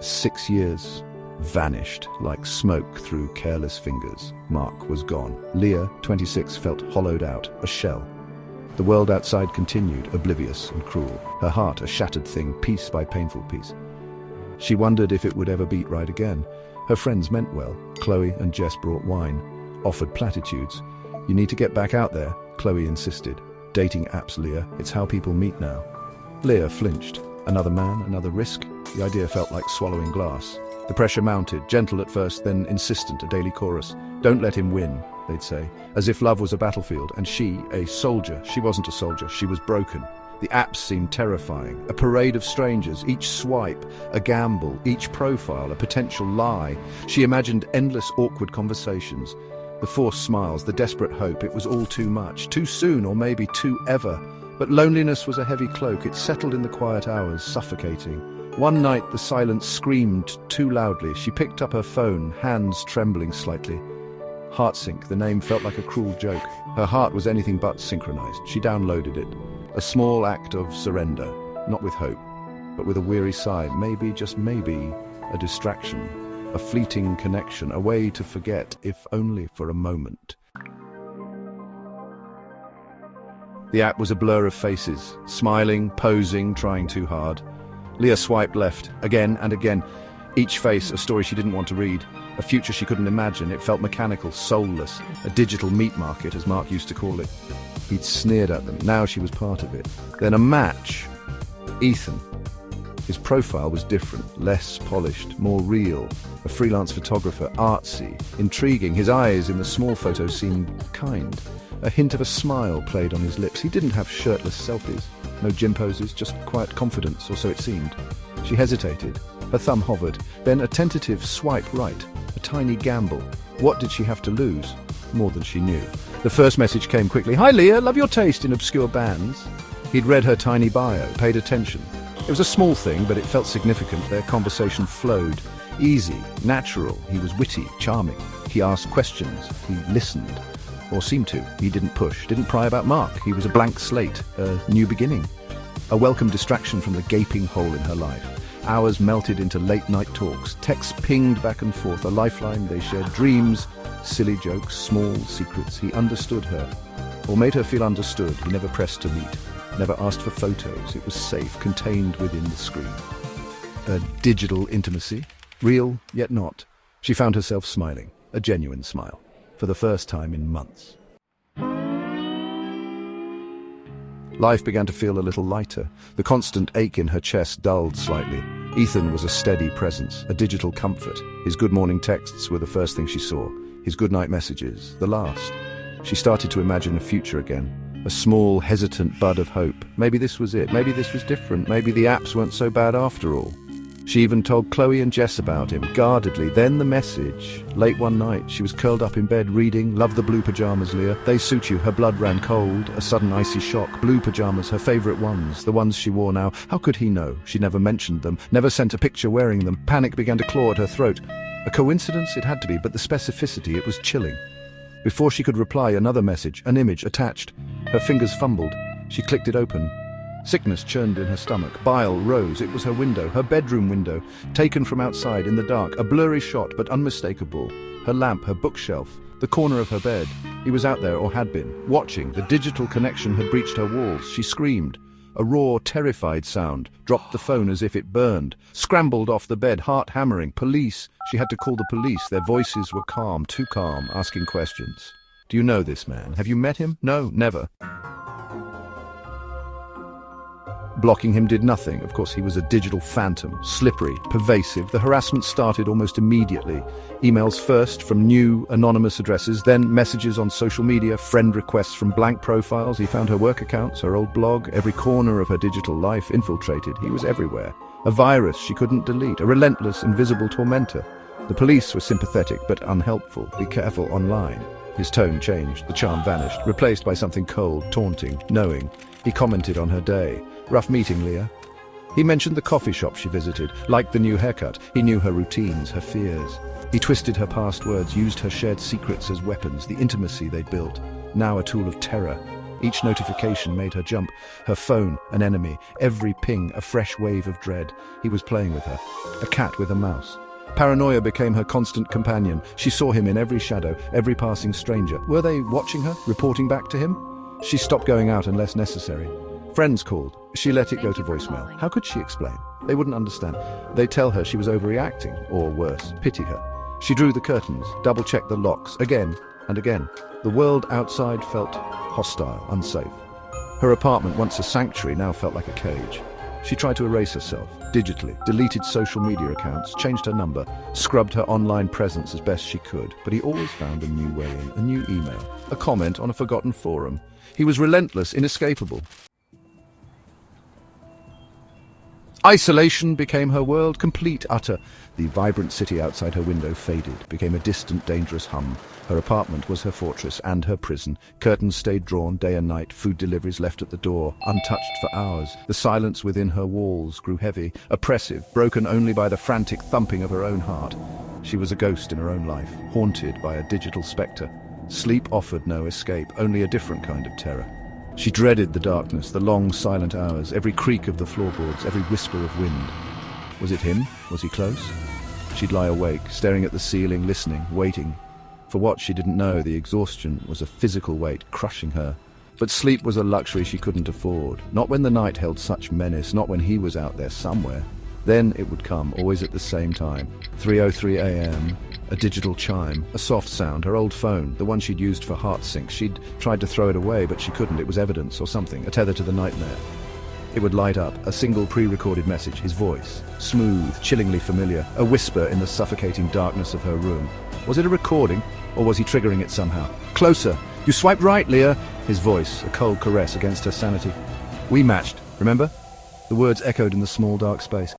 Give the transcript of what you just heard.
6 years vanished like smoke through careless fingers. Mark was gone. Leah, 26, felt hollowed out, a shell. The world outside continued, oblivious and cruel. Her heart a shattered thing, piece by painful piece. She wondered if it would ever beat right again. Her friends meant well. Chloe and Jess brought wine, offered platitudes. "You need to get back out there," Chloe insisted. "Dating apps, Leah. It's how people meet now." Leah flinched. Another man, another risk? The idea felt like swallowing glass. The pressure mounted, gentle at first, then insistent, a daily chorus. "Don't let him win," they'd say, as if love was a battlefield, and she, a soldier. She wasn't a soldier, she was broken. The apps seemed terrifying, a parade of strangers, each swipe, a gamble, each profile, a potential lie. She imagined endless awkward conversations, the forced smiles, the desperate hope. It was all too much, too soon, or maybe too ever. But loneliness was a heavy cloak. It settled in the quiet hours, suffocating. One night the silence screamed too loudly. She picked up her phone, hands trembling slightly. Heartsync, the name felt like a cruel joke. Her heart was anything but synchronized. She downloaded it. A small act of surrender, not with hope, but with a weary sigh. Maybe, just maybe, a distraction, a fleeting connection, a way to forget, if only for a moment. The app was a blur of faces, smiling, posing, trying too hard. Leah swiped left, again and again. Each face a story she didn't want to read, a future she couldn't imagine. It felt mechanical, soulless, a digital meat market, as Mark used to call it. He'd sneered at them. Now she was part of it. Then a match. Ethan. His profile was different, less polished, more real. A freelance photographer, artsy, intriguing. His eyes in the small photos seemed kind. A hint of a smile played on his lips. He didn't have shirtless selfies. No gym poses, just quiet confidence, or so it seemed. She hesitated. Her thumb hovered. Then a tentative swipe right. A tiny gamble. What did she have to lose? More than she knew. The first message came quickly. "Hi Leah, love your taste in obscure bands." He'd read her tiny bio, paid attention. It was a small thing, but it felt significant. Their conversation flowed. Easy, natural. He was witty, charming. He asked questions. He listened. Or seemed to. He didn't push, didn't pry about Mark. He was a blank slate, a new beginning. A welcome distraction from the gaping hole in her life. Hours melted into late-night talks. Texts pinged back and forth, a lifeline. They shared dreams, silly jokes, small secrets. He understood her, or made her feel understood. He never pressed to meet, never asked for photos. It was safe, contained within the screen. A digital intimacy, real yet not. She found herself smiling, a genuine smile, for the first time in months. Life began to feel a little lighter. The constant ache in her chest dulled slightly. Ethan was a steady presence, a digital comfort. His good morning texts were the first thing she saw. His good night messages, the last. She started to imagine a future again. A small, hesitant bud of hope. Maybe this was it. Maybe this was different. Maybe the apps weren't so bad after all. She even told Chloe and Jess about him, guardedly. Then the message. Late one night, she was curled up in bed reading, "Love the blue pajamas, Leah. They suit you." Her blood ran cold, a sudden icy shock. Blue pajamas, her favorite ones, the ones she wore now. How could he know? She never mentioned them, never sent a picture wearing them. Panic began to claw at her throat. A coincidence? It had to be, but the specificity, it was chilling. Before she could reply, another message, an image attached. Her fingers fumbled. She clicked it open. Sickness churned in her stomach. Bile rose. It was her window, her bedroom window, taken from outside in the dark. A blurry shot, but unmistakable. Her lamp, her bookshelf, the corner of her bed. He was out there, or had been, watching. The digital connection had breached her walls. She screamed. A raw, terrified sound. Dropped the phone as if it burned. Scrambled off the bed, heart hammering. Police. She had to call the police. Their voices were calm, too calm, asking questions. "Do you know this man? Have you met him?" "No, never." Blocking him did nothing. Of course, he was a digital phantom, slippery, pervasive. The harassment started almost immediately. Emails first from new, anonymous addresses, then messages on social media, friend requests from blank profiles. He found her work accounts, her old blog, every corner of her digital life infiltrated. He was everywhere. A virus she couldn't delete, a relentless, invisible tormentor. The police were sympathetic but unhelpful. "Be careful online." His tone changed. The charm vanished, replaced by something cold, taunting, knowing. He commented on her day. "Rough meeting, Leah." He mentioned the coffee shop she visited, liked the new haircut. He knew her routines, her fears. He twisted her past words, used her shared secrets as weapons, the intimacy they'd built, now a tool of terror. Each notification made her jump. Her phone, an enemy. Every ping, a fresh wave of dread. He was playing with her. A cat with a mouse. Paranoia became her constant companion. She saw him in every shadow, every passing stranger. Were they watching her, reporting back to him? She stopped going out unless necessary. Friends called. She let it go to voicemail. How could she explain? They wouldn't understand. They'd tell her she was overreacting, or worse, pity her. She drew the curtains, double-checked the locks, again and again. The world outside felt hostile, unsafe. Her apartment, once a sanctuary, now felt like a cage. She tried to erase herself, digitally, deleted social media accounts, changed her number, scrubbed her online presence as best she could. But he always found a new way in, a new email, a comment on a forgotten forum. He was relentless, inescapable. Isolation became her world, complete, utter. The vibrant city outside her window faded, became a distant, dangerous hum. Her apartment was her fortress and her prison. Curtains stayed drawn day and night, food deliveries left at the door, untouched for hours. The silence within her walls grew heavy, oppressive, broken only by the frantic thumping of her own heart. She was a ghost in her own life, haunted by a digital spectre. Sleep offered no escape, only a different kind of terror. She dreaded the darkness, the long, silent hours, every creak of the floorboards, every whisper of wind. Was it him? Was he close? She'd lie awake, staring at the ceiling, listening, waiting. For what she didn't know, the exhaustion was a physical weight crushing her. But sleep was a luxury she couldn't afford. Not when the night held such menace, not when he was out there somewhere. Then it would come, always at the same time. 3:03 a.m., a digital chime, a soft sound, her old phone, the one she'd used for heart sync. She'd tried to throw it away, but she couldn't. It was evidence or something, a tether to the nightmare. It would light up, a single pre-recorded message, his voice, smooth, chillingly familiar, a whisper in the suffocating darkness of her room. Was it a recording, or was he triggering it somehow? Closer! You swiped right, Leah! His voice, a cold caress against her sanity. We matched, remember? The words echoed in the small dark space.